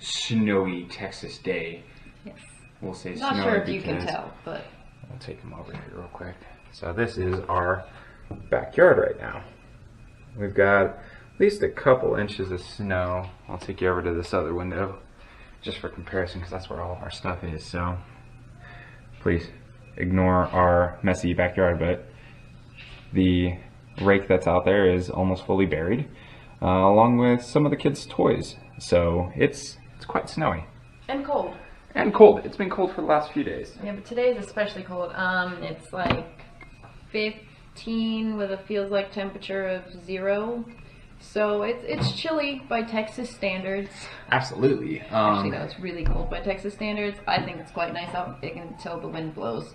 snowy Texas day. Yes. We'll say Not snowy sure if you because can tell, but I'll take them over here real quick. So this is our backyard right now. We've got at least a couple inches of snow. I'll take you over to this other window just for comparison because that's where all of our stuff is. So please ignore our messy backyard, but the rake that's out there is almost fully buried, along with some of the kids' toys. So it's quite snowy. and cold. And cold. It's been cold for the last few days. Yeah, but today is especially cold. It's like 15 with a feels like temperature of 0. So it's chilly by Texas standards. Absolutely. Actually, no, it's really cold by Texas standards. I think it's quite nice out until the wind blows.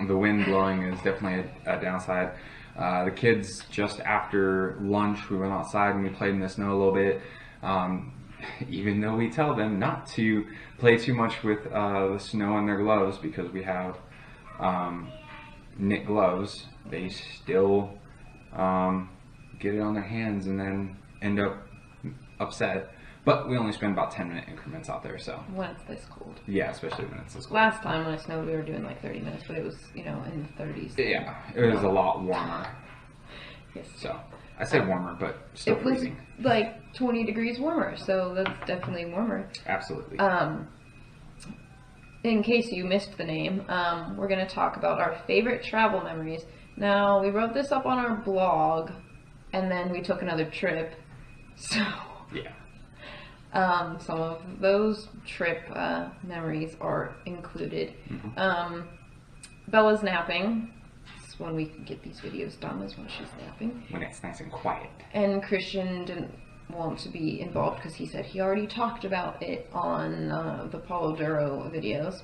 The wind blowing is definitely a downside. The kids, just after lunch, we went outside and we played in the snow a little bit. Even though we tell them not to play too much with the snow in their gloves because we have knit gloves, they still get it on their hands and then end up upset. But we only spend about 10-minute increments out there, so. When it's this cold. Yeah, especially when it's this cold. Last time when it snowed, we were doing like 30 minutes, but it was, in the 30s. Yeah, it was a lot warmer. Yes. So, I say warmer, but still it was freezing. like 20 degrees warmer, so that's definitely warmer. Absolutely. In case you missed the name, we're going to talk about our favorite travel memories. Now, we wrote this up on our blog, and then we took another trip, so yeah. Some of those trip memories are included. Bella's napping. It's when we can get these videos done, is when she's napping. When it's nice and quiet. And Christian didn't want to be involved because he said he already talked about it on the Paulo Duro videos.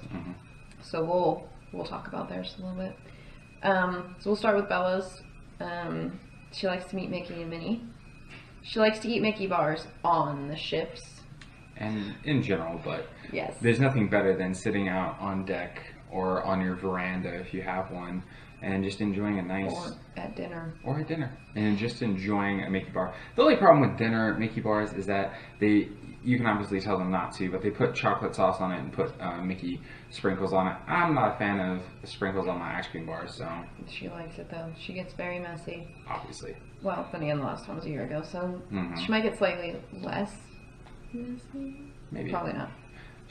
So we'll talk about theirs a little bit. So we'll start with Bella's. She likes to meet Mickey and Minnie. She likes to eat Mickey bars on the ships. And in general, but yes, there's nothing better than sitting out on deck or on your veranda if you have one and just enjoying a nice... Or at dinner. Or at dinner. And just enjoying a Mickey bar. The only problem with dinner Mickey bars is that you can obviously tell them not to, but they put chocolate sauce on it and put Mickey sprinkles on it. I'm not a fan of sprinkles on my ice cream bars, so... She likes it though. She gets very messy. Obviously. Well, then again, the last one was a year ago, so she might get slightly less messy. Maybe. Probably not.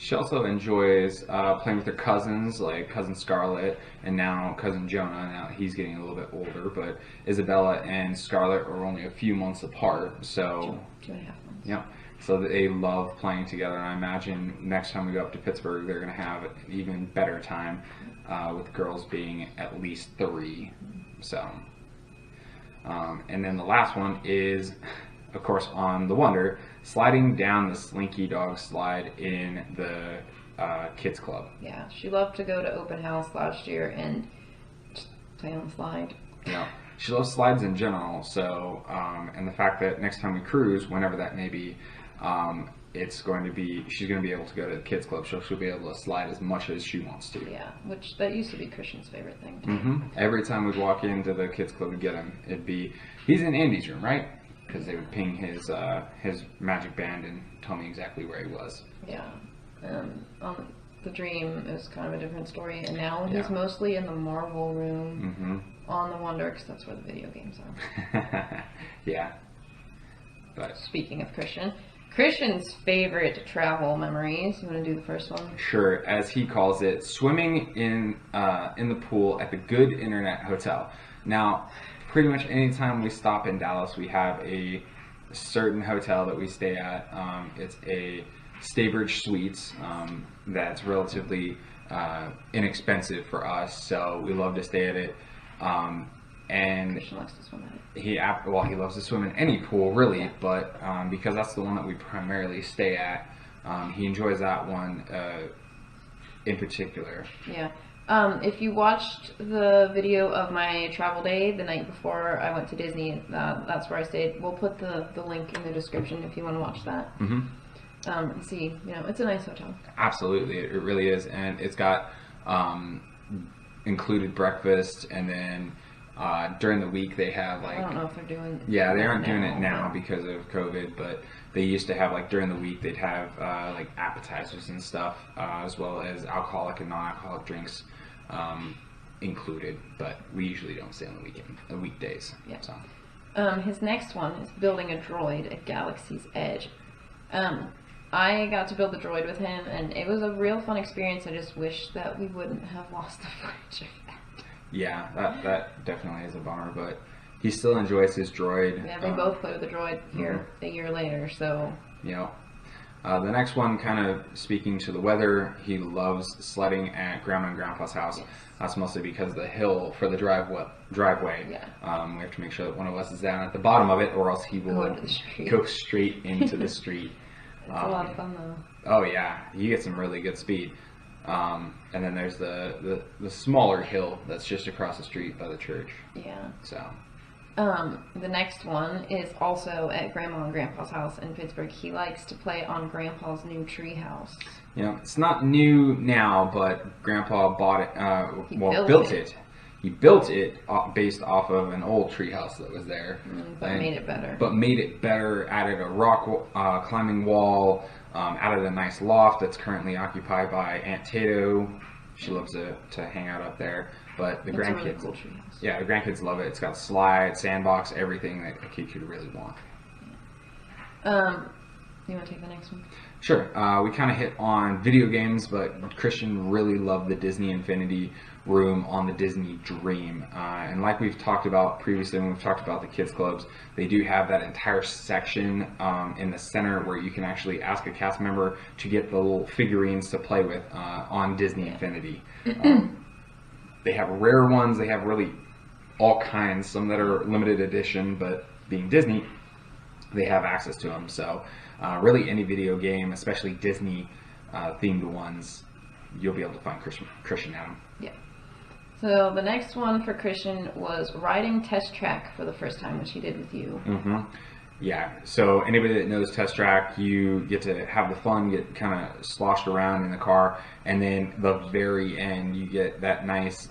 She also enjoys playing with her cousins, like Cousin Scarlett and now Cousin Jonah. Now he's getting a little bit older, but Isabella and Scarlett are only a few months apart, so... 2.5 months. Yeah. So they love playing together, and I imagine next time we go up to Pittsburgh, they're going to have an even better time with girls being at least 3. So, and then the last one is, of course, on the Wonder, sliding down the Slinky Dog slide in the kids club. Yeah, she loved to go to open house last year and just play on the slide. Yeah. She loves slides in general, so, and the fact that next time we cruise, whenever that may be, she's going to be able to go to the kids club, so she'll be able to slide as much as she wants to. Yeah, which that used to be Christian's favorite thing too. Every time we'd walk into the kids club to get him, it'd be, he's in Andy's room, right? Because they would ping his magic band and tell me exactly where he was. Yeah. On the Dream, it was kind of a different story, and now he's mostly in the Marvel room on the Wonder, because that's where the video games are. Yeah. But speaking of Christian's favorite travel memories. You want to do the first one? Sure. As he calls it, swimming in the pool at the Good Internet Hotel. Now, pretty much any time we stop in Dallas, we have a certain hotel that we stay at. It's a Staybridge Suites that's relatively inexpensive for us, so we love to stay at it. And Christian likes to swim in it. He loves to swim in any pool, really, but because that's the one that we primarily stay at, he enjoys that one in particular. Yeah. If you watched the video of my travel day the night before I went to Disney, that's where I stayed. We'll put the link in the description if you want to watch that. And see, it's a nice hotel. Absolutely, it really is, and it's got included breakfast, and then During the week they have like, I don't know if they're doing. yeah, they aren't doing it now, now because of COVID, but they used to have like during the week they'd have like appetizers and stuff, as well as alcoholic and non-alcoholic drinks included. But we usually don't stay on the weekdays. Yeah. So. His next one is building a droid at Galaxy's Edge. I got to build the droid with him, and it was a real fun experience. I just wish that we wouldn't have lost the footage of that. Yeah, that definitely is a bummer, but he still enjoys his droid. Yeah, they both play with the droid here a year later, so. Yeah. The next one, kind of speaking to the weather, he loves sledding at Grandma and Grandpa's house. Yes. That's mostly because the hill for the driveway. Yeah. We have to make sure that one of us is down at the bottom of it, or else he will go straight into the street. It's a lot of fun, though. Oh yeah, you get some really good speed. And then there's the smaller hill that's just across the street by the church. Yeah. So. The next one is also at Grandma and Grandpa's house in Pittsburgh. He likes to play on Grandpa's new tree house. You know, it's not new now, but Grandpa bought it. Built it. He built it based off of an old tree house that was there. But made it better. But made it better. Added a rock climbing wall. Added a nice loft that's currently occupied by Aunt Tato. She loves to hang out up there. But the grandkids, really cool treehouse. Yeah, the grandkids love it. It's got slide, sandbox, everything that a kid could really want. You want to take the next one? Sure. We kind of hit on video games, but Christian really loved the Disney Infinity room on the Disney Dream. And like we've talked about previously when we've talked about the kids clubs, they do have that entire section in the center where you can actually ask a cast member to get the little figurines to play with on Disney Infinity. They have rare ones. They have really all kinds. Some that are limited edition, but being Disney, they have access to them. So really any video game, especially Disney themed ones, you'll be able to find Christian at them. Yeah. So the next one for Christian was riding Test Track for the first time, which he did with you. Mm-hmm. Yeah. So anybody that knows Test Track, you get to have the fun, get kind of sloshed around in the car, and then the very end, you get that nice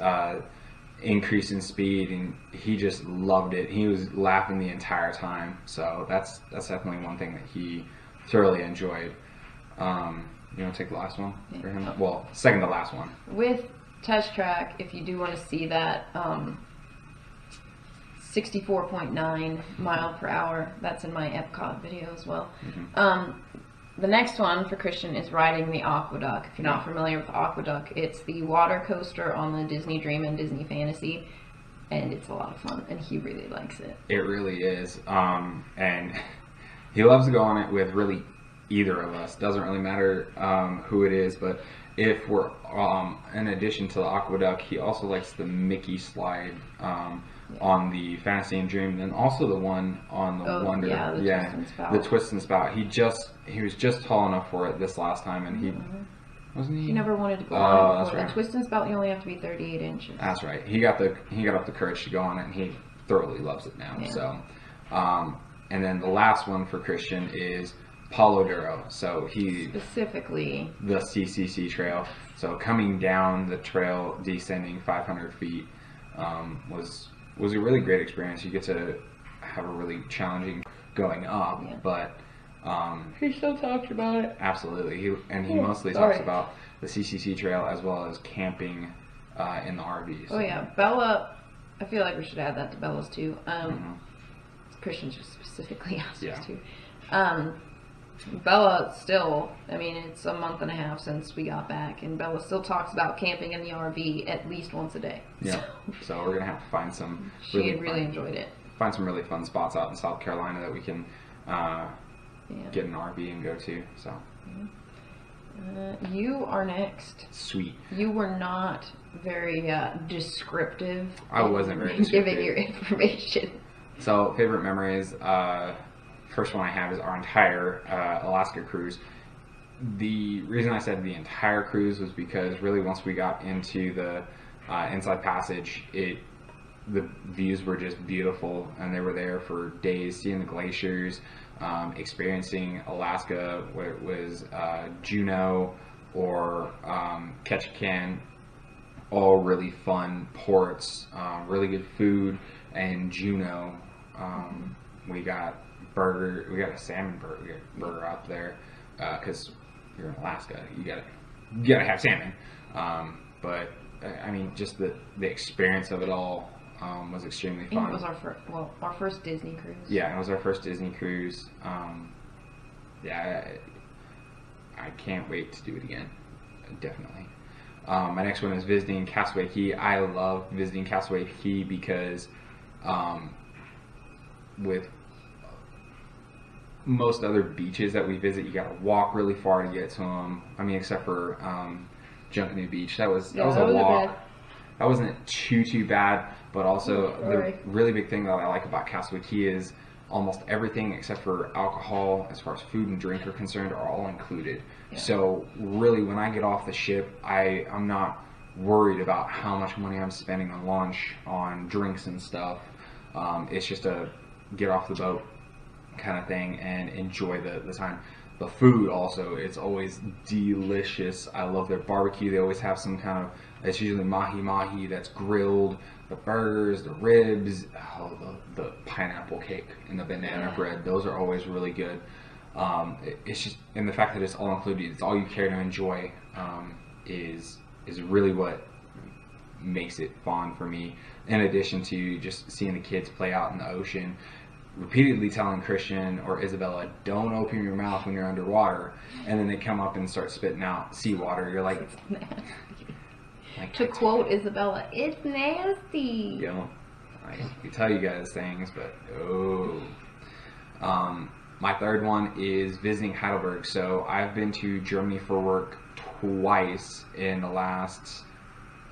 increase in speed, and he just loved it. He was laughing the entire time. So that's definitely one thing that he thoroughly enjoyed. You want to take the last one for him? Well, second to last one. With Test Track, if you do want to see that 64.9 mile per hour, that's in my EPCOT video as well. Mm-hmm. The next one for Christian is riding the Aqueduct. If you're not familiar with the Aqueduct, it's the water coaster on the Disney Dream and Disney Fantasy, and it's a lot of fun, and he really likes it. It really is, and he loves to go on it with really either of us. Doesn't really matter who it is, but if we're in addition to the Aqueduct, he also likes the Mickey slide on the Fantasy and Dream, and also the one on the Wonder. The Twist and Spout. He was just tall enough for it this last time, and wasn't he? He never wanted to go on it before. Right. The Twist and Spout, you only have to be 38 inches. That's right. He got up the courage to go on it, and he thoroughly loves it now. Yeah. So, and then the last one for Christian is Palo Duro. So specifically the CCC trail. So coming down the trail, descending 500 feet, was a really great experience. You get to have a really challenging going up, but he still talks about it. Absolutely. He mostly talks about the CCC trail as well as camping in the RVs. Oh yeah, Bella. I feel like we should add that to Bella's too. Christian just specifically asked us to. Bella still, I mean, it's a month and a half since we got back, and Bella still talks about camping in the RV at least once a day. Yeah. So we're gonna have to find some. She really enjoyed it. Find some really fun spots out in South Carolina that we can get an RV and go to. So. You are next. Sweet. You were not very descriptive. I wasn't very descriptive. Giving your information. So, favorite memories. First one I have is our entire Alaska cruise. The reason I said the entire cruise was because really once we got into the Inside Passage, the views were just beautiful, and they were there for days, seeing the glaciers, experiencing Alaska, where it was Juneau or Ketchikan, all really fun ports, really good food. And Juneau, we got a salmon burger out there, because you're in Alaska, you gotta have salmon. But I mean, just the experience of it all was extremely fun. And it was our first Disney cruise. Yeah, it was our first Disney cruise. Yeah, I can't wait to do it again. Definitely. My next one is visiting Castaway Cay. I love visiting Castaway Cay because with most other beaches that we visit, you gotta walk really far to get to them. I mean, except for Junkanoo Beach. That was a walk. That wasn't too bad, but also the really big thing that I like about Castaway Cay is almost everything except for alcohol, as far as food and drink are concerned, are all included. Yeah. So really, when I get off the ship, I'm not worried about how much money I'm spending on lunch, on drinks and stuff. It's just a get off the boat kind of thing and enjoy the time. The food also, it's always delicious. I love their barbecue. They always have some kind of, it's usually mahi that's grilled. The burgers, the ribs, the pineapple cake and the banana bread, those are always really good. It's just, and the fact that it's all included, it's all you care to enjoy, is really what makes it fun for me. In addition to just seeing the kids play out in the ocean, repeatedly telling Christian or Isabella, don't open your mouth when you're underwater, and then they come up and start spitting out seawater. You're like, to quote Isabella, it's nasty. You know, I tell you guys things, but my third one is visiting Heidelberg. So I've been to Germany for work twice in the last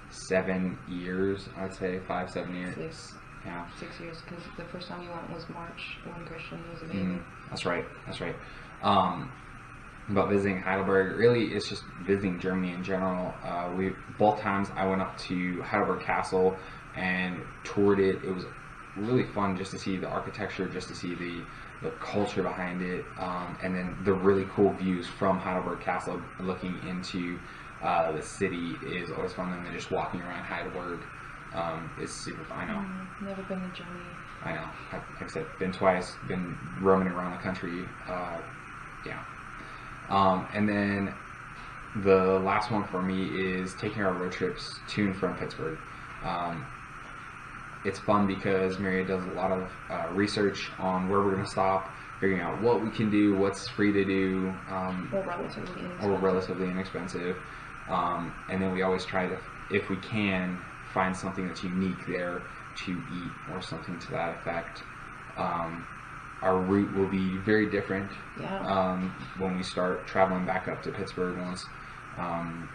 7 years. I'd say 5-7 years. 6. Yeah. 6 years, because the first time you went was March when Christian was a baby. That's right. About visiting Heidelberg, really, it's just visiting Germany in general. Both times I went up to Heidelberg Castle and toured it. It was really fun just to see the architecture, just to see the culture behind it, and then the really cool views from Heidelberg Castle looking into the city is always fun. And then just walking around Heidelberg is super fun. I know. Never been to Germany. I know. Like I said, been twice, been roaming around the country. Yeah. And then the last one for me is taking our road trips to and from Pittsburgh. It's fun because Miriya does a lot of research on where we're going to stop, figuring out what we can do, what's free to do, or relatively inexpensive. And then we always try to, if we can, find something that's unique there to eat or something to that effect. Our route will be very different when we start traveling back up to Pittsburgh once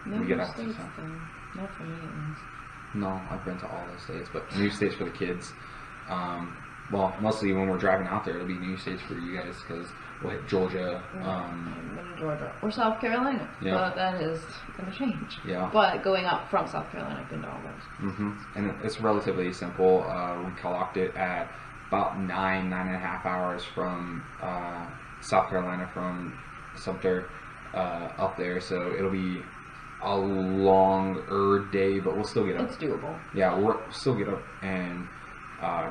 we get up to something. Not for me, at least. No, I've been to all the states, but new states for the kids. Well, mostly when we're driving out there, it'll be new states for you guys because we'll hit Georgia. I've been to Georgia or South Carolina, but that is going to change. Yeah. But going up from South Carolina, I've been to all those. And it's relatively simple. We clocked it at about 9.5 hours from South Carolina, from Sumter up there, so it'll be a longer day, but we'll still get up. It's doable. Yeah, we'll still get up and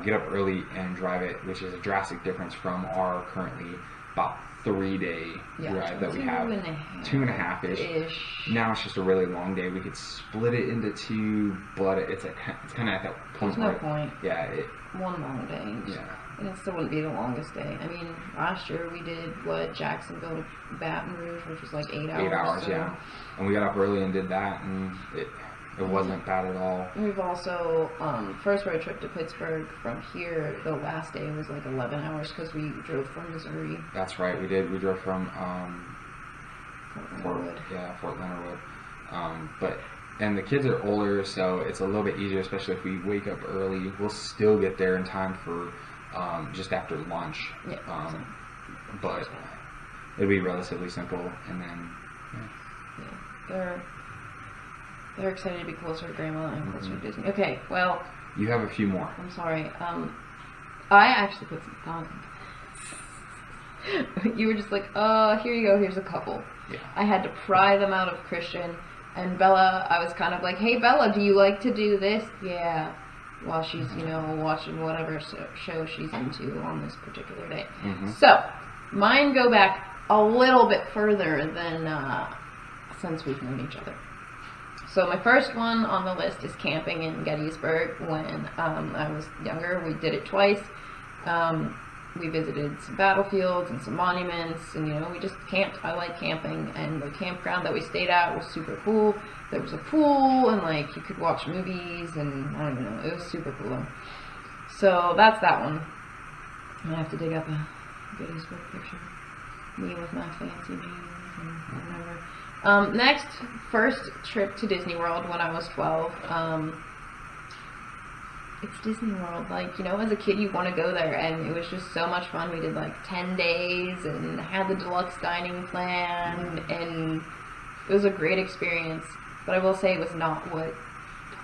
get up early and drive it, which is a drastic difference from our currently about 3-day drive that we have. 2.5-ish. Now it's just a really long day. We could split it into 2, but it's kind of at that point. There's no point. Yeah. One long day. Yeah. And it still wouldn't be the longest day. I mean, last year we did Jacksonville to Baton Rouge, which was like 8 hours. 8 hours, so. Yeah. And we got up early and did that, and it wasn't bad at all. We've also, first road trip to Pittsburgh from here, the last day was like 11 hours because we drove from Missouri. That's right, we did. We drove from Fort Leonard Wood. Fort Leonard Wood. And the kids are older, so it's a little bit easier, especially if we wake up early. We'll still get there in time for just after lunch. Yeah. But it'll be relatively simple, and then they're excited to be closer to Grandma and closer to Disney. Okay, well, you have a few more. I'm sorry. I actually put some thought in. You were just like, here you go, here's a couple. Yeah. I had to pry them out of Christian, And Bella, I was kind of like, hey Bella, do you like to do this? Yeah. While she's, watching whatever show she's into on this particular day. So, mine go back a little bit further than since we've known each other. So my first one on the list is camping in Gettysburg. When I was younger, we did it twice. We visited some battlefields and some monuments, and we just camped. I like camping, and the campground that we stayed at was super cool. There was a pool, and you could watch movies, and I don't know, it was super cool. So that's that one. I have to dig up a Gettysburg picture. Me with my fancy jeans and whatever. Next, first trip to Disney World when I was 12. It's Disney World. As a kid, you want to go there, and it was just so much fun. We did 10 days and had the deluxe dining plan, and it was a great experience. But I will say it was not what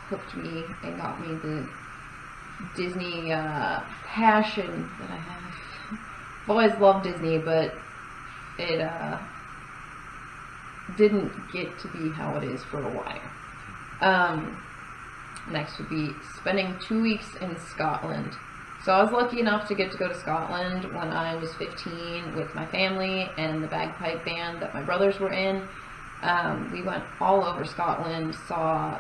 hooked me and got me the Disney passion that I have. I've always loved Disney, but it didn't get to be how it is for a while. Next would be spending 2 weeks in Scotland. So I was lucky enough to get to go to Scotland when I was 15 with my family and the bagpipe band that my brothers were in. We went all over Scotland, saw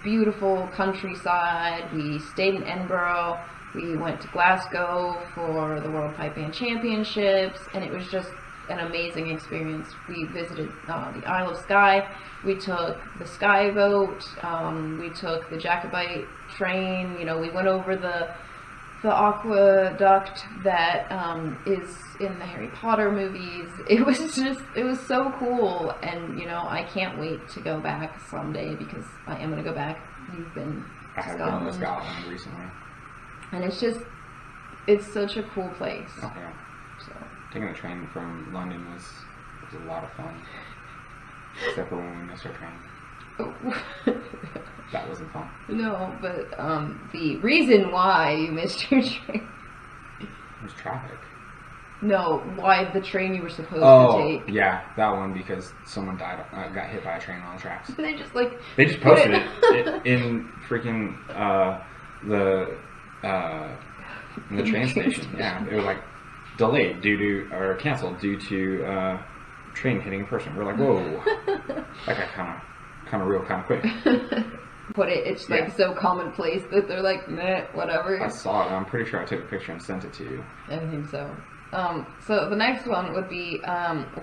beautiful countryside. We stayed in Edinburgh. We went to Glasgow for the World Pipe Band Championships, and it was just an amazing experience. We visited the Isle of Skye. We took the Sky Boat. We took the Jacobite train. We went over the aqueduct that is in the Harry Potter movies. It was so cool, and I can't wait to go back someday because I am going to go back. You've been to I have Scotland. been to Scotland recently. And it's such a cool place. Okay. So. Taking the train from London was a lot of fun. Except for when we missed our train. Oh. That wasn't fun. No, but the reason why you missed your train. It was traffic. No, why the train you were supposed to take. Oh, yeah, that one because someone got hit by a train on the tracks. They just They just posted it in freaking the train station. Yeah, it was delayed or canceled due to train hitting a person. We're like, whoa, that got kind of real, kind of quick. But it's so commonplace that they're like, meh, whatever. I saw it. I'm pretty sure I took a picture and sent it to you. I think so. So the next one would be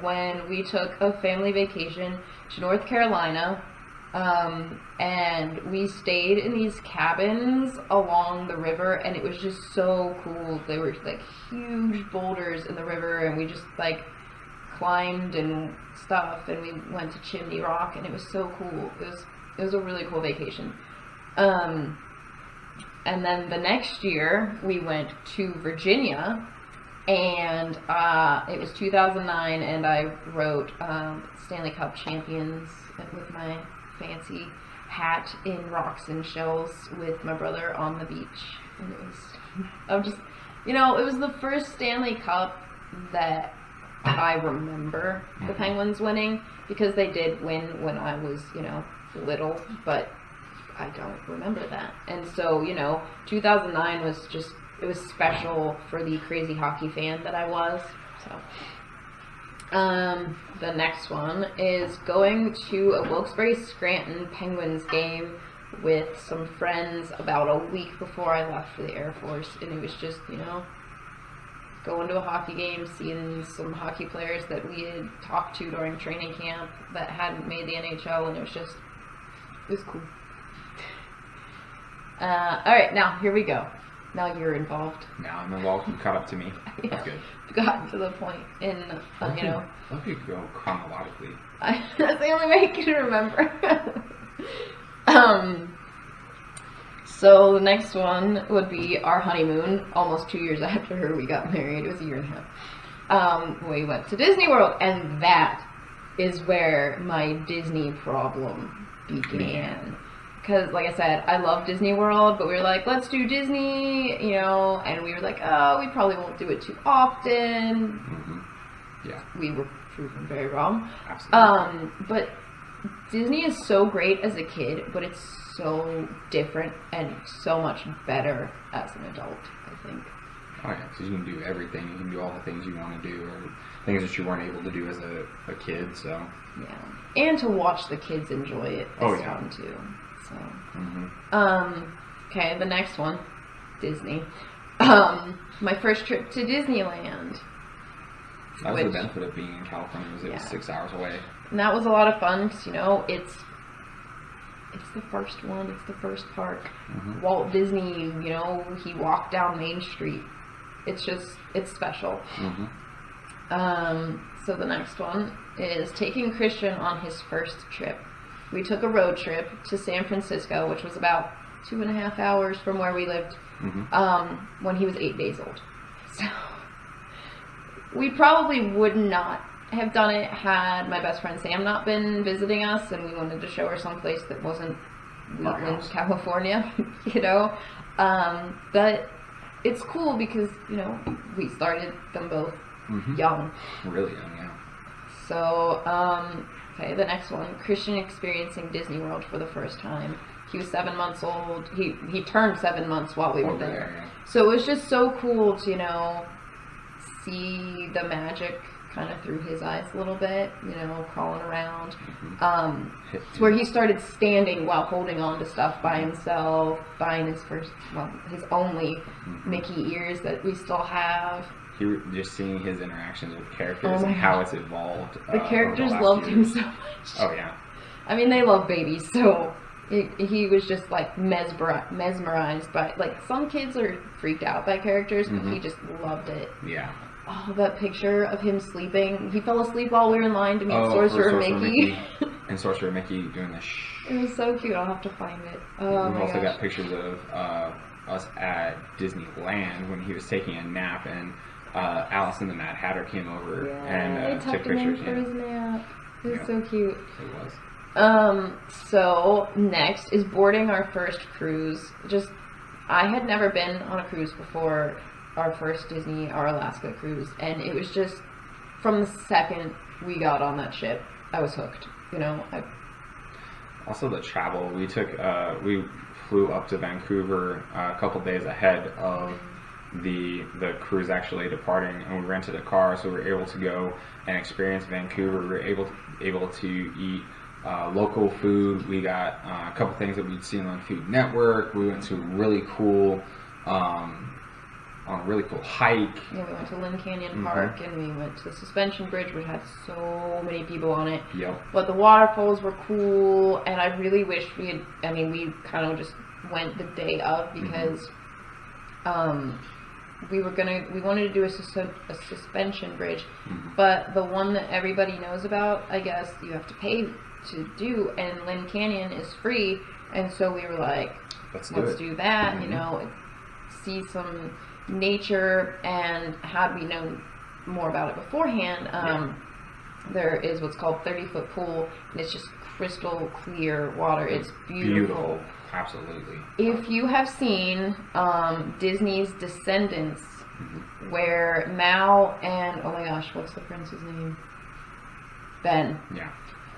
when we took a family vacation to North Carolina, and we stayed in these cabins along the river, and it was just so cool. They were huge boulders in the river, and we just climbed and stuff, and we went to Chimney Rock, and it was so cool. It was a really cool vacation. And then the next year we went to Virginia, and it was 2009, and I wrote Stanley Cup champions with my fancy hat in rocks and shells with my brother on the beach. And it was the first Stanley Cup that I remember the Penguins winning, because they did win when I was, little, but I don't remember that. And so, 2009 was it was special for the crazy hockey fan that I was. So, the next one is going to a Wilkes-Barre-Scranton Penguins game with some friends about a week before I left for the Air Force, and it was just, going to a hockey game, seeing some hockey players that we had talked to during training camp that hadn't made the NHL, and it was cool. Alright, now here we go. Now you're involved. Now I'm involved. You caught up to me. That's good. Gotten to the point in, I hope you go chronologically. That's the only way I can remember. So the next one would be our honeymoon. Almost 2 years after we got married. It was a year and a half. We went to Disney World, and that is where my Disney problem began. Because, like I said, I love Disney World, but we were like, let's do Disney, and we were like, oh, we probably won't do it too often. Mm-hmm. Yeah. We were proven very wrong. Absolutely. But Disney is so great as a kid, but it's so different and so much better as an adult, I think. Oh yeah, because you can do everything. You can do all the things you want to do, or things that you weren't able to do as a kid. So yeah, and to watch the kids enjoy it is fun too. So, okay, the next one, Disney. My first trip to Disneyland. That was the benefit of being in California, was it was 6 hours away. And that was a lot of fun because, it's the first one, it's the first park. Walt Disney, he walked down Main Street. It's special. So the next one is taking Christian on his first trip. We took a road trip to San Francisco, which was about 2.5 hours from where we lived, when he was 8 days old. So we probably would not have done it had my best friend Sam not been visiting us and we wanted to show her someplace that wasn't Wheatland, California, But it's cool because, we started them both young. Really young, yeah. So, okay, the next one, Christian experiencing Disney World for the first time. He was 7 months old. He turned 7 months while we were there. Yeah. So it was just so cool to, see the magic kind of through his eyes a little bit, crawling around. It's where he started standing while holding on to stuff by himself, buying his only Mickey ears that we still have. Just seeing his interactions with characters and how it's evolved. The characters loved him so much. Oh, yeah. I mean, they love babies, so he was just, mesmerized by, some kids are freaked out by characters, but he just loved it. Yeah. Oh, that picture of him sleeping. He fell asleep while we were in line to meet Sorcerer Mickey. And Sorcerer Mickey doing the It was so cute. I'll have to find it. We've also got pictures of us at Disneyland when he was taking a nap, and Alice and the Mad Hatter came over and took pictures. For his nap. It was so cute. It was. So next is boarding our first cruise. I had never been on a cruise before our first Disney, our Alaska cruise, and it was just, from the second we got on that ship, I was hooked. Also the travel, we flew up to Vancouver a couple days ahead of the cruise actually departing, and we rented a car, so we were able to go and experience Vancouver. We were able to eat local food. We got a couple things that we'd seen on Food Network. We went to on a really cool hike. Yeah, we went to Lynn Canyon Park, and we went to the suspension bridge, which had so many people on it. Yep. But the waterfalls were cool, and I really wish we kind of just went the day of, because we wanted to do a suspension bridge, but the one that everybody knows about, I guess you have to pay to do, and Lynn Canyon is free, and so we were like, let's do that, see some nature. And had we known more about it beforehand, there is what's called 30-foot pool, and it's just crystal clear water. It's beautiful. Absolutely. If you have seen Disney's Descendants, where Mao and, oh my gosh, what's the prince's name? Ben. Yeah.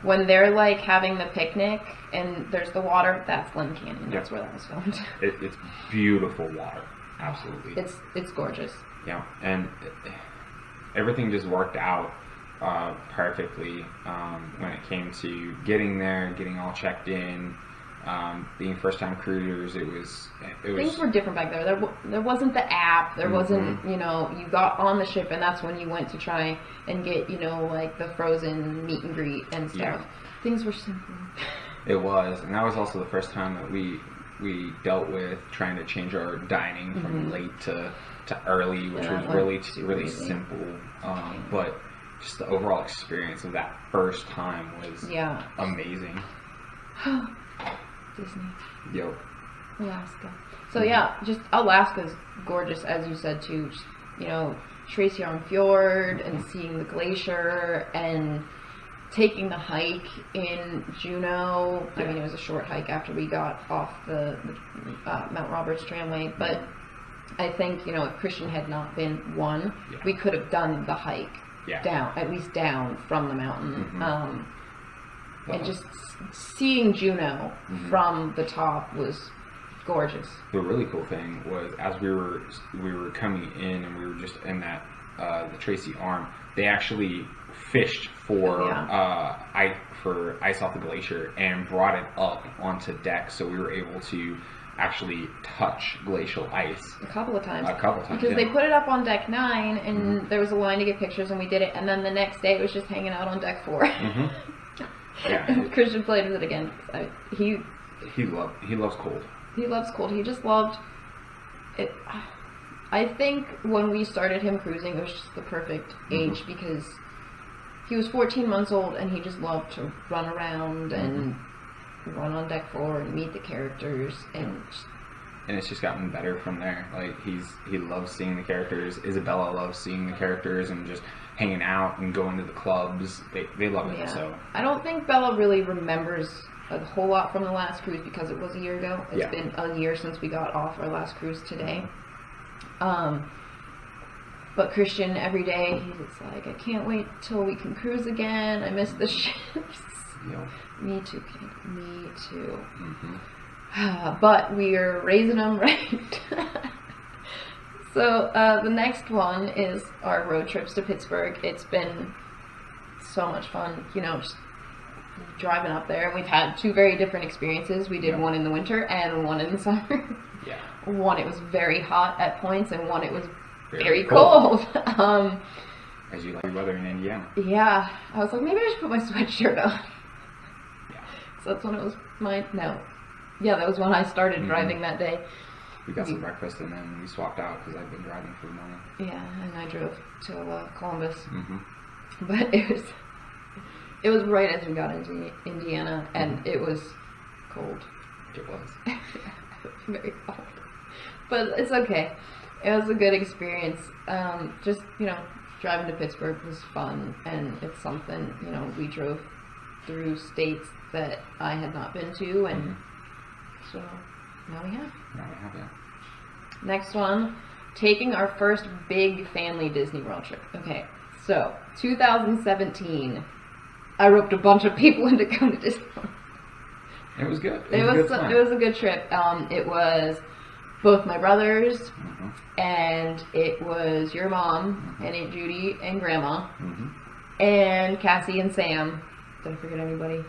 When they're having the picnic and there's the water, that's Lynn Canyon. That's where that was filmed. It's beautiful water. Absolutely. It's gorgeous. Yeah, and everything just worked out perfectly when it came to getting there, getting all checked in, being first-time cruisers. It was things were different back there. There wasn't the app. There wasn't, you got on the ship and that's when you went to try and get, the frozen meet and greet and stuff. Yeah. Things were simple. It was, and that was also the first time that we dealt with trying to change our dining from late to early, which was really simple. But just the overall experience of that first time was amazing. Disney. Yep. Alaska. So just Alaska's gorgeous, as you said too. Just, Tracy Arm Fjord and seeing the glacier and taking the hike in Juneau. I mean, it was a short hike after we got off the Mount Roberts tramway, but I think, if Christian had not been one, we could have done the hike down, at least down from the mountain. and just seeing Juneau from the top was gorgeous. The really cool thing was as we were coming in and we were just in that the Tracy Arm, they actually fished for for ice off the glacier and brought it up onto deck, so we were able to actually touch glacial ice a couple of times because they put it up on deck 9 and there was a line to get pictures and we did it, and then the next day it was just hanging out on deck 4. And Christian played with it again. He loves cold. He loves cold. He just loved it. I think when we started him cruising, it was just the perfect age because he was 14 months old and he just loved to run around and run on deck 4 and meet the characters, and it's just gotten better from there. Like he loves seeing the characters. Isabella loves seeing the characters and just hanging out and going to the clubs. They love it. So I don't think Bella really remembers a whole lot from the last cruise because it was a year ago. It's been a year since we got off our last cruise today. But Christian, every day, he's like, I can't wait till we can cruise again. I miss the ships. Yep. Me too, kid. Me too. But we are raising them right. So the next one is our road trips to Pittsburgh. It's been so much fun, just driving up there. We've had 2 very different experiences. We did one in the winter and one in the summer. Yeah. One, it was very hot at points, and one, it was very cold. As you like weather in Indiana. Yeah. I was like, maybe I should put my sweatshirt on. Yeah. So that's when it was that was when I started driving that day. We got some breakfast and then we swapped out because I've been driving for the morning. Yeah, and I drove to Columbus. But it was right as we got into Indiana, and it was cold. It was. Very cold. But it's okay. It was a good experience. Just, driving to Pittsburgh was fun, and it's something, we drove through states that I had not been to, and so now we have. Yeah. Next one, taking our first big family Disney World trip. Okay, so 2017, I roped a bunch of people into going to Disney World. It was good. It was a good trip. It was both my brothers, and it was your mom, and Aunt Judy, and Grandma, and Cassie and Sam. Did I forget anybody?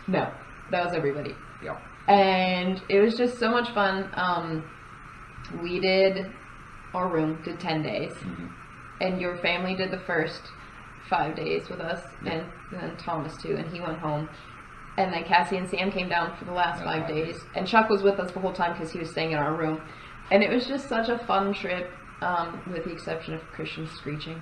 No, that was everybody. Yep. And it was just so much fun. We did our room, did 10 days, and your family did the first 5 days with us, and then Thomas too, and he went home. And then Cassie and Sam came down for the last 5 days. And Chuck was with us the whole time because he was staying in our room. And it was just such a fun trip, with the exception of Christian screeching.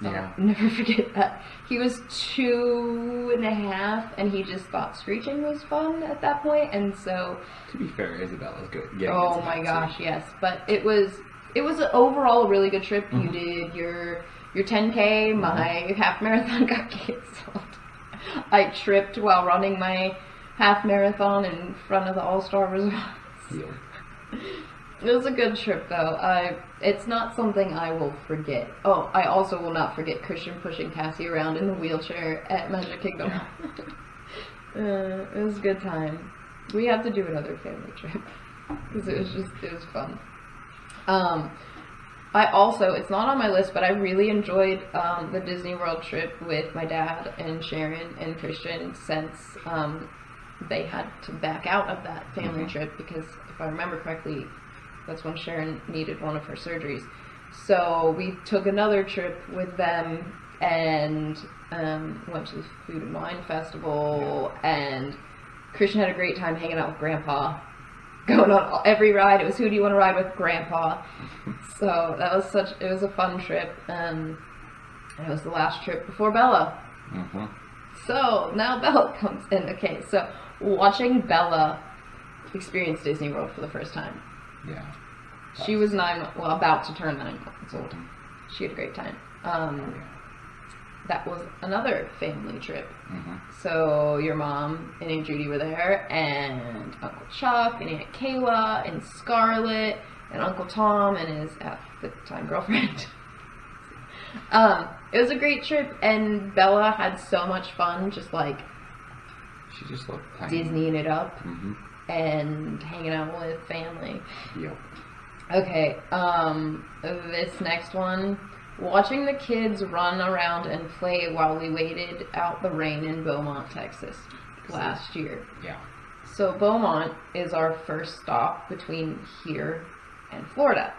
Yeah. I'll never forget that. He was 2.5, and he just thought screeching was fun at that point. And so... To be fair, Isabella's good. Oh my gosh, yes. But it was an overall a really good trip. You did your 10K, my half marathon got canceled. I tripped while running my half marathon in front of the All-Star Resorts. It was a good trip, though. It's not something I will forget. Oh, I also will not forget Christian pushing Cassie around in the wheelchair at Magic Kingdom. It was a good time. We have to do another family trip because it was fun. I also, it's not on my list, but I really enjoyed the Disney World trip with my dad and Sharon and Christian since they had to back out of that family trip because, if I remember correctly, that's when Sharon needed one of her surgeries. So we took another trip with them and went to the Food and Wine Festival, and Christian had a great time hanging out with Grandpa. Going on every ride. It was, who do you want to ride with? Grandpa. So that was it was a fun trip. And it was the last trip before Bella. So now Bella comes in. Okay, so watching Bella experience Disney World for the first time. Yeah. She was about to turn 9 months old. She had a great time. That was another family trip. So your mom and Aunt Judy were there, and Uncle Chuck and Aunt Kayla and Scarlett and Uncle Tom and his at the time girlfriend. It was a great trip, and Bella had so much fun, just like She just loved playing. Disneying it up Mm-hmm. and hanging out with family. Yep. Okay, this next one, watching the kids run around and play while we waited out the rain in Beaumont, Texas last year. Yeah. So Beaumont is our first stop between here and Florida.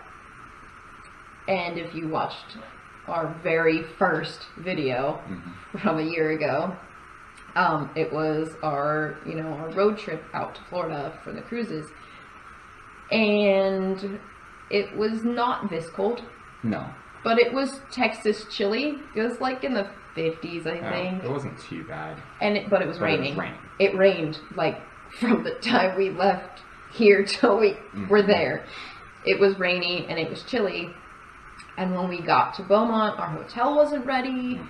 And if you watched our very first video from a year ago, it was our road trip out to Florida for the cruises. And it was not this cold. No. But it was Texas chilly. It was like in the 50s, I think. It wasn't too bad. But it was raining. It was raining. It rained like from the time we left here till we were there. It was rainy and it was chilly. And when we got to Beaumont, our hotel wasn't ready.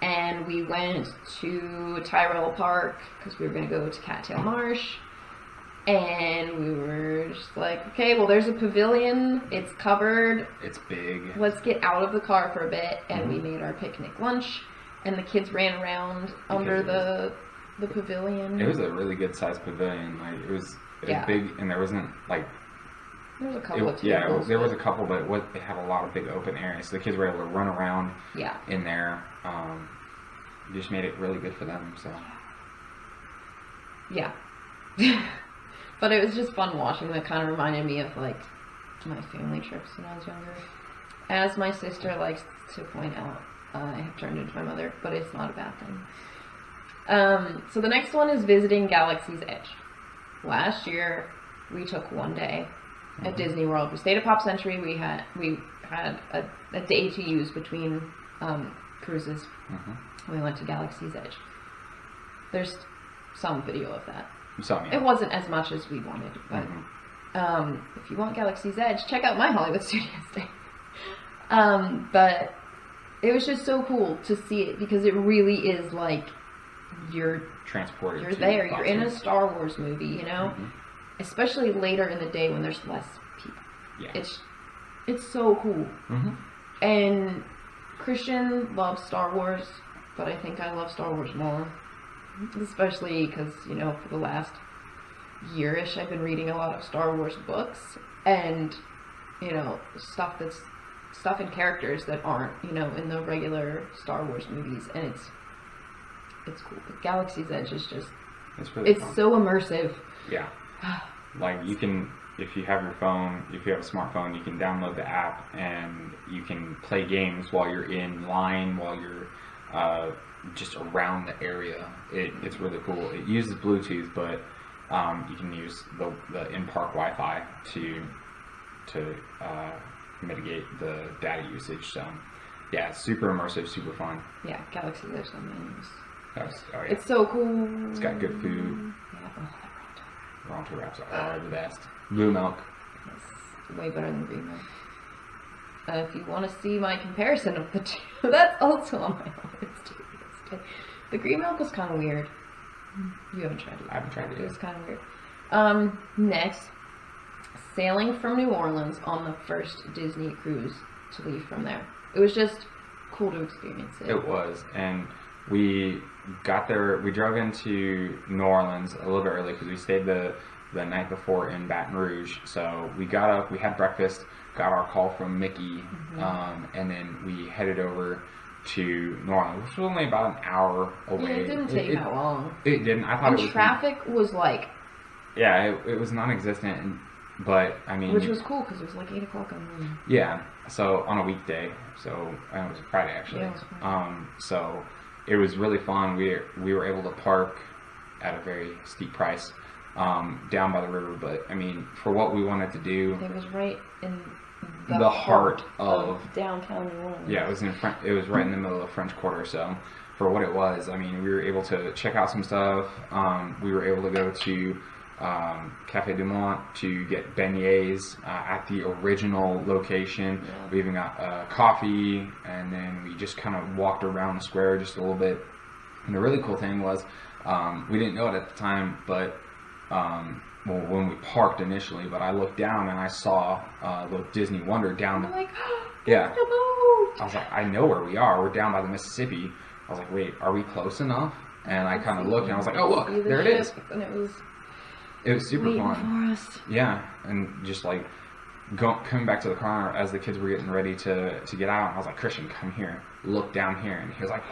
And we went to Tyrrell Park because we were going to go to Cattail Marsh. And we were just like, okay, well, there's a pavilion. It's covered. It's big. Let's get out of the car for a bit. And we made our picnic lunch. And the kids ran around under the pavilion. It was a really good sized pavilion. Like it was big, and there wasn't like. There was a couple of tables. There was a couple, but it had a lot of big open areas, so the kids were able to run around. In there. Just made it really good for them. So. Yeah. But it was just fun watching. That kind of reminded me of like my family trips when I was younger. As my sister likes to point out, I have turned into my mother, but it's not a bad thing. So the next one is visiting Galaxy's Edge. Last year, we took one day at Disney World. We stayed at Pop Century. We had a day to use between cruises. We went to Galaxy's Edge. There's some video of that. It wasn't as much as we wanted, but if you want Galaxy's Edge, check out my Hollywood Studios day. But it was just so cool to see it because it really is like you're transported. You're there. You're in a Star Wars movie, you know. Especially later in the day when there's less people. Yeah. It's so cool. And Christian loves Star Wars, but I think I love Star Wars more. Especially because, for the last year-ish, I've been reading a lot of Star Wars books. And, stuff and characters that aren't, in the regular Star Wars movies. And it's cool. But Galaxy's Edge is just... It's fun. So immersive. Yeah. Like, you can... If you have your phone, if you have a smartphone, you can download the app and you can play games while you're in line, while you're just around the area. It's really cool. It uses Bluetooth, but you can use the in-park Wi-Fi to mitigate the data usage. So, yeah, it's super immersive, super fun. Yeah, Galaxy's Edge on menus. Oh, yeah. It's so cool. It's got good food. Yeah, Ronto wraps are the best. Blue milk. It's way better than green milk. If you want to see my comparison of the two, that's also on my list too. The green milk was kind of weird. You haven't tried it. I haven't tried it. It was kind of weird. Next, sailing from New Orleans on the first Disney cruise to leave from there. It was just cool to experience it. It was, and we got there. We drove into New Orleans a little bit early because we stayed the night before in Baton Rouge. So we got up, we had breakfast, got our call from Mickey, and then we headed over to New Orleans, which was only about an hour away. Yeah, it didn't take that long. It didn't. I thought and it was. Traffic was like. Yeah, it was non-existent, but I mean. Which was cool because it was like 8 o'clock in the morning. Yeah, so on a weekday, so it was a Friday actually. Yeah, it was Friday. So it was really fun. We were able to park at a very steep price down by the river, but I mean, for what we wanted to do, it was right in the heart of downtown New Orleans. Yeah, it was right in the middle of French Quarter. So for what it was, I mean, we were able to check out some stuff. We were able to go to Café du Monde to get beignets at the original location. Yeah. We even got coffee, and then we just kind of walked around the square just a little bit. And the really cool thing was, we didn't know it at the time, but when we parked initially, but I looked down and I saw the Disney Wonder down. I'm like, Yeah. The boat. I was like, I know where we are. We're down by the Mississippi. I was like, wait, are we close enough? And I kind of looked and I was like, oh, look, there it is. And it was super waiting fun. for us. Yeah, and just like coming back to the car as the kids were getting ready to get out. I was like, Christian, come here. Look down here. And he was like,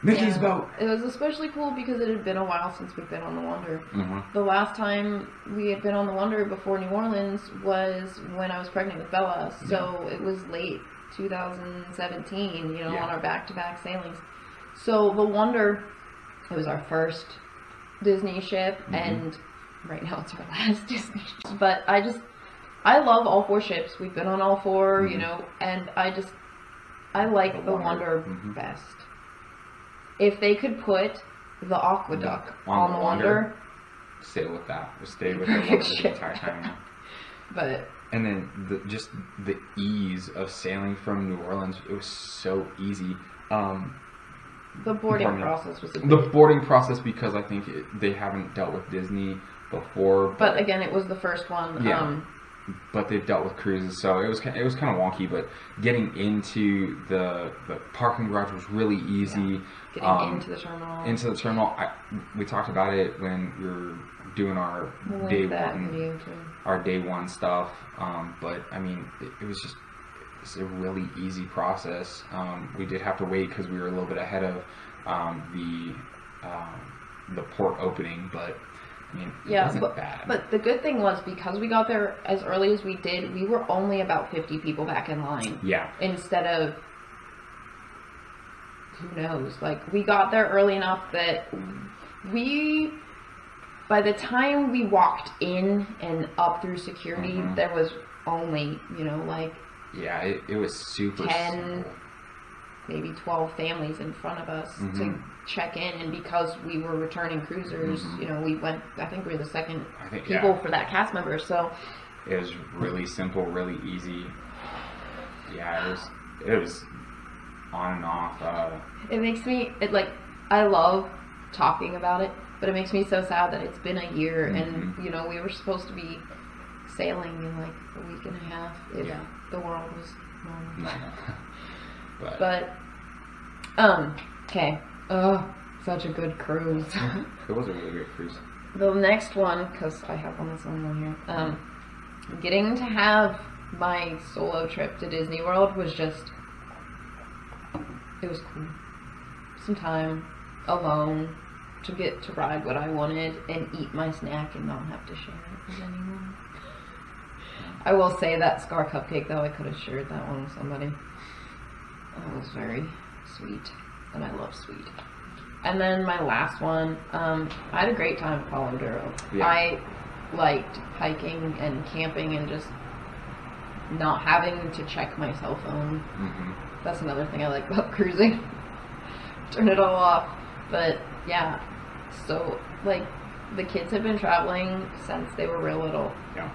Mickey's boat. It was especially cool because it had been a while since we've been on the Wonder. Mm-hmm. The last time we had been on the Wonder before New Orleans was when I was pregnant with Bella. So it was late 2017, on our back-to-back sailings. So the Wonder, it was our first Disney ship, and right now it's our last Disney ship. But I love all 4 ships. We've been on all 4, and I like the Wonder best. If they could put the Aqueduct on the Wonder, stay with that. Just stay with the Wonder the entire time. But and then just the ease of sailing from New Orleans, it was so easy. The boarding process was the boarding process, because I think they haven't dealt with Disney before. But again, it was the first one. Yeah. But they've dealt with cruises, so it was kind of wonky. But getting into the parking garage was really easy. Yeah. Getting into the terminal. Into the terminal, we talked about it when we were doing our day one stuff. But I mean, it was just. It's a really easy process. We did have to wait because we were a little bit ahead of the port opening, but I mean, it wasn't bad. But the good thing was, because we got there as early as we did, we were only about 50 people back in line. Yeah. Instead of, who knows? Like, we got there early enough that by the time we walked in and up through security, there was only, yeah, it was super 10, simple. Maybe 12 families in front of us to check in, and because we were returning cruisers, we went, I think we were the second people for that cast member, so. It was really simple, really easy. Yeah, it was on and off. It makes me, I love talking about it, but it makes me so sad that it's been a year, and, we were supposed to be sailing in like a week and a half if the world was normal. But okay. Oh, such a good cruise. It was a really great cruise. The next one, because I have on this one here, getting to have my solo trip to Disney World was just, it was cool. Some time alone to get to ride what I wanted and eat my snack and not have to share it with anyone. I will say that Scar cupcake, though, I could have shared that one with somebody. That was very sweet, and I love sweet. And then my last one, I had a great time at Palo Duro. Yeah. I liked hiking and camping and just not having to check my cell phone. That's another thing I like about cruising. Turn it all off. But yeah, so the kids have been traveling since they were real little. Yeah.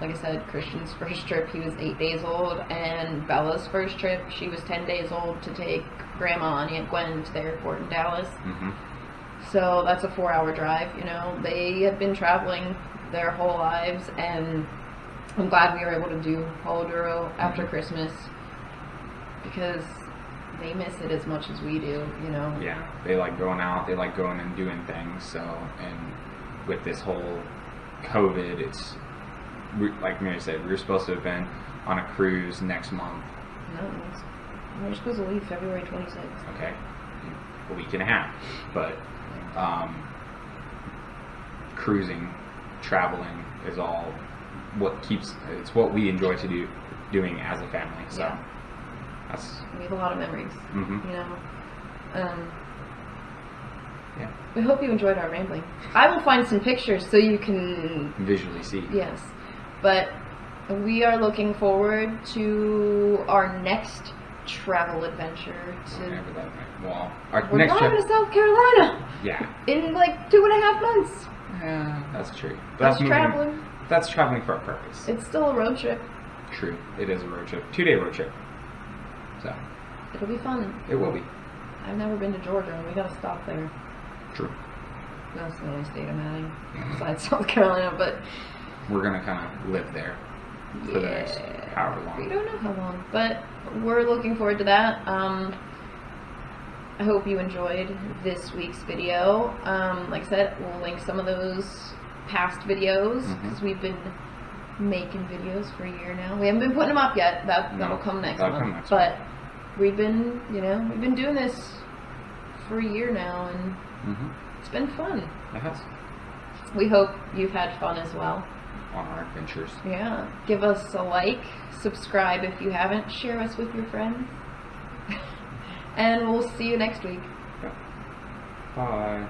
Like I said, Christian's first trip, he was 8 days old, and Bella's first trip, she was 10 days old to take Grandma and Aunt Gwen to the airport in Dallas. So that's a 4-hour drive, They have been traveling their whole lives, and I'm glad we were able to do Palo Duro after Christmas, because they miss it as much as we do, Yeah, they like going out, they like going and doing things, so, and with this whole COVID, it's, like Miriya said, we were supposed to have been on a cruise next month. No, we're supposed to leave February 26th. Okay, a week and a half. But cruising, traveling is all it's what we enjoy to doing as a family. So we have a lot of memories. Yeah. We hope you enjoyed our rambling. I will find some pictures so you can visually see. Yes. But we are looking forward to our next travel adventure. We're next going to South Carolina. Yeah. In like 2.5 months. Yeah, that's true. That's traveling. That's traveling for a purpose. It's still a road trip. True. It is a road trip. 2-day road trip. So. It'll be fun. It will be. I've never been to Georgia, and we gotta stop there. True. That's the only state I'm adding besides South Carolina, but we're gonna kind of live there. for the next however long. We don't know how long, but we're looking forward to that. I hope you enjoyed this week's video. Like I said, we'll link some of those past videos because we've been making videos for a year now. We haven't been putting them up yet. That'll come next month. But we've been, we've been doing this for a year now, and it's been fun. It has. We hope you've had fun as well On our adventures. Yeah. Give us a like, subscribe if you haven't, share us with your friends. And we'll see you next week. Bye.